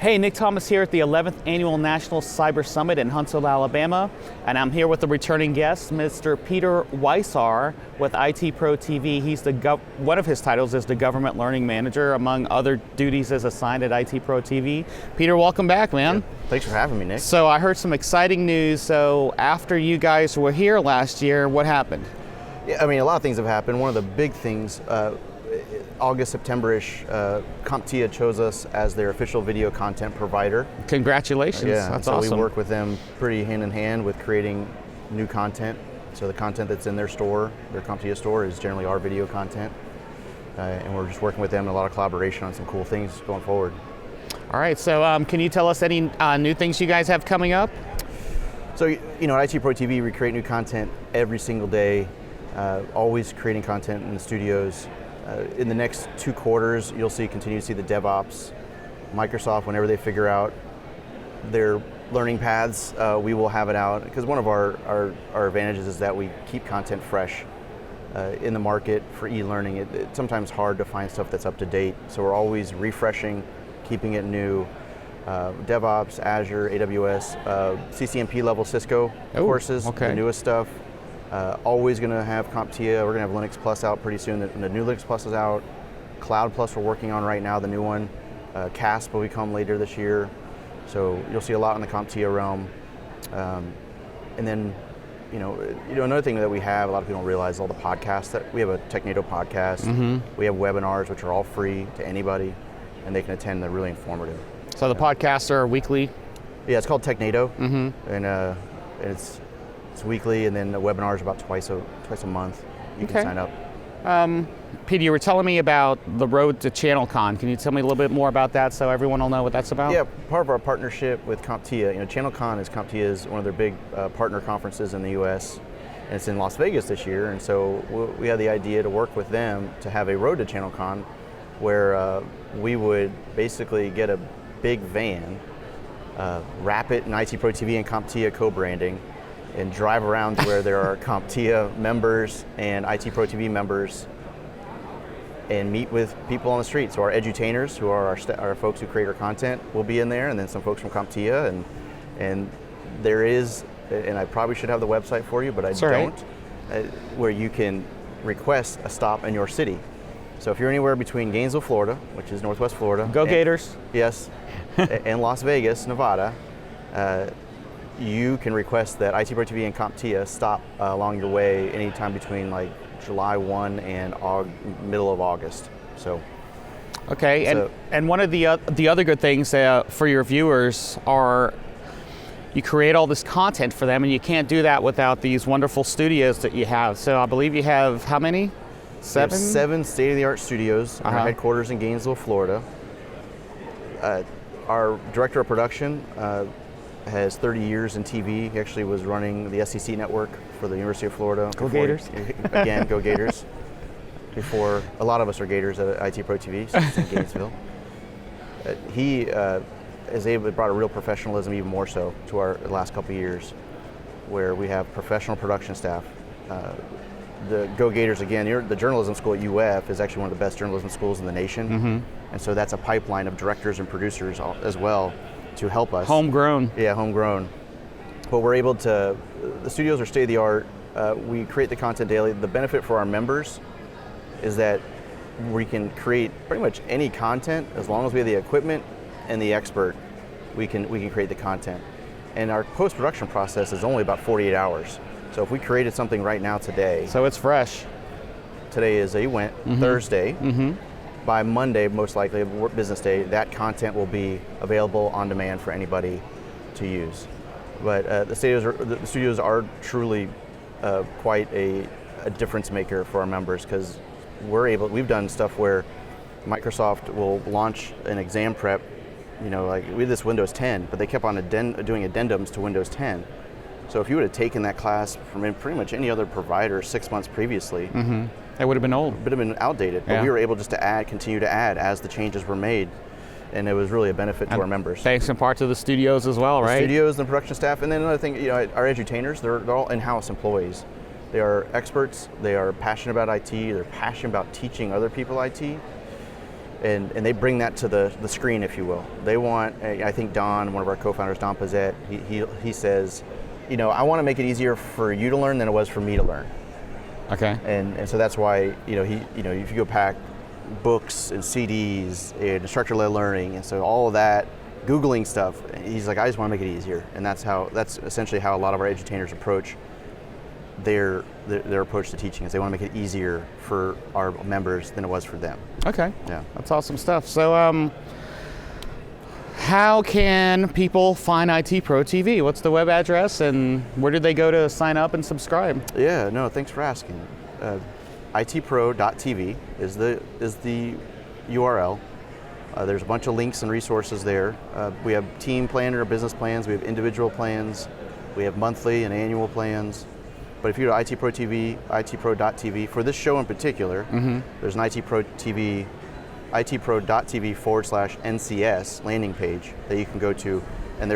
Hey, Nick Thomas here at the 11th Annual National Cyber Summit in Huntsville, Alabama, and I'm here with the returning guest, Mr. Peter Weisar with IT Pro TV. He's one of his titles is the Government Learning Manager, among other duties as assigned at IT Pro TV. Peter, welcome back, man. Yeah, thanks for having me, Nick. So I heard some exciting news. So after you guys were here last year, what happened? Yeah, I mean, a lot of things have happened. One of the big things, August, September-ish, CompTIA chose us as their official video content provider. Congratulations, that's so awesome. We work with them pretty hand in hand with creating new content. So the content that's in their store, their CompTIA store, is generally our video content. And we're just working with them in a lot of collaboration on some cool things going forward. All right, so can you tell us any new things you guys have coming up? So, you know, at IT Pro TV, we create new content every single day, always creating content in the studios. In the next 2 quarters, you'll continue to see the DevOps, Microsoft, whenever they figure out their learning paths, we will have it out. Because one of our advantages is that we keep content fresh in the market for e-learning. It's sometimes hard to find stuff that's up to date, so we're always refreshing, keeping it new. DevOps, Azure, AWS, CCNP level Cisco courses, the newest stuff. Always going to have CompTIA. We're going to have Linux Plus out pretty soon. The new Linux Plus is out. Cloud Plus we're working on right now, the new one. CASP will come later this year. So you'll see a lot in the CompTIA realm. And then, you know, another thing that we have, a lot of people don't realize, all the podcasts that we have a TechNado podcast. Mm-hmm. We have webinars, which are all free to anybody, and they can attend. They're really informative. So the podcasts are weekly? Yeah, it's called TechNado, and it's weekly, and then the webinars about twice a month. You can sign up. Peter, you were telling me about the road to ChannelCon. Can you tell me a little bit more about that so everyone will know what that's about? Yeah, part of our partnership with CompTIA. You know, ChannelCon is CompTIA's one of their big partner conferences in the U.S. and it's in Las Vegas this year. And so we had the idea to work with them to have a road to ChannelCon, where we would basically get a big van, wrap it in IT Pro TV and CompTIA co-branding, and drive around to where there are CompTIA members and IT Pro TV members and meet with people on the street. So our edutainers, who are our folks who create our content, will be in there, and then some folks from CompTIA, and there is, and I probably should have the website for you, but I don't, where you can request a stop in your city. So if you're anywhere between Gainesville, Florida, which is Northwest Florida. Go Gators. Yes, and Las Vegas, Nevada, you can request that IT Pro TV and CompTIA stop along your way anytime between like July 1 and middle of August. So. Okay, and one of the other good things for your viewers are you create all this content for them, and you can't do that without these wonderful studios that you have. So I believe you have how many? 7? We have 7 state-of-the-art studios. Our headquarters in Gainesville, Florida. Our director of production has 30 years in TV. He actually was running the SEC network for the University of Florida. Go Gators. Again, go Gators. Before, a lot of us are Gators at IT Pro TV, so it's in Gainesville. He brought a real professionalism, even more so, to our last couple of years, where we have professional production staff. The Go Gators, again, the journalism school at UF is actually one of the best journalism schools in the nation. And so that's a pipeline of directors and producers as well to help us. Homegrown. Yeah, homegrown. But we're able to, the studios are state of the art. We create the content daily. The benefit for our members is that we can create pretty much any content as long as we have the equipment and the expert. We can create the content. And our post-production process is only about 48 hours. So if we created something right now today. So it's fresh. Today is Thursday. By Monday, most likely, business day, that content will be available on demand for anybody to use. But the studios are truly quite a difference maker for our members, because we've done stuff where Microsoft will launch an exam prep, you know, like we had this Windows 10, but they kept on doing addendums to Windows 10. So if you would have taken that class from pretty much any other provider 6 months previously, it would have been old. It would have been outdated, but we were able just to continue to add as the changes were made, and it was really a benefit to our members. Thanks in part to the studios as well, right? The studios and the production staff, and then another thing, you know, our edutainers, they're all in-house employees. They are experts, they are passionate about IT, they're passionate about teaching other people IT, and they bring that to the screen, if you will. They want, I think Don, one of our co-founders, Don Pizzette, he says, I want to make it easier for you to learn than it was for me to learn. Okay. And so that's why, if you go pack books and CDs and instructor-led learning, and so all of that, Googling stuff, he's like, I just want to make it easier. And that's essentially how a lot of our edutainers approach their approach to teaching, is they want to make it easier for our members than it was for them. Okay. Yeah. That's awesome stuff. So how can people find IT Pro TV? What's the web address, and where do they go to sign up and subscribe? Yeah, no, thanks for asking. itpro.tv is the URL. There's a bunch of links and resources there. We have team planner, business plans, we have individual plans, we have monthly and annual plans. But if you go to ITPro TV, itpro.tv, for this show in particular, there's an itpro.tv /NCS landing page that you can go to, and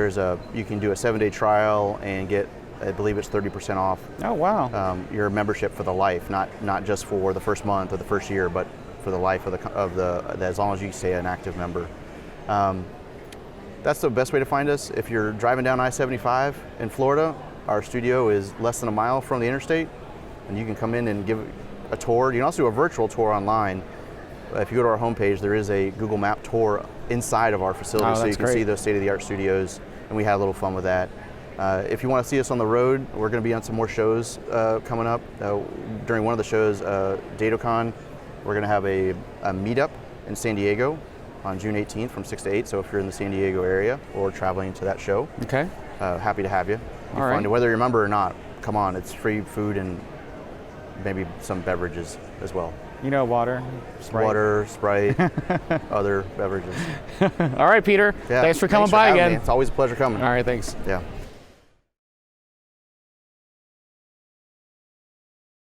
you can do a 7-day trial and get, I believe it's 30% off. Oh, wow. Your membership for the life, not just for the first month or the first year, but for the life of the as long as you stay an active member. That's the best way to find us. If you're driving down I-75 in Florida, our studio is less than a mile from the interstate, and you can come in and give a tour. You can also do a virtual tour online. If you go to our homepage, there is a Google Map tour inside of our facility, so you can see those state-of-the-art studios, and we had a little fun with that. If you want to see us on the road, we're going to be on some more shows coming up. During one of the shows, DatoCon, we're going to have a meetup in San Diego on June 18th from 6 to 8, so if you're in the San Diego area or traveling to that show, okay, happy to have you. All right. Whether you're a member or not, come on, it's free food and maybe some beverages as well. Water, Sprite. Water, Sprite, other beverages. All right, Peter. Yeah, Thanks for coming by having again. me. It's always a pleasure coming. All right, thanks. Yeah.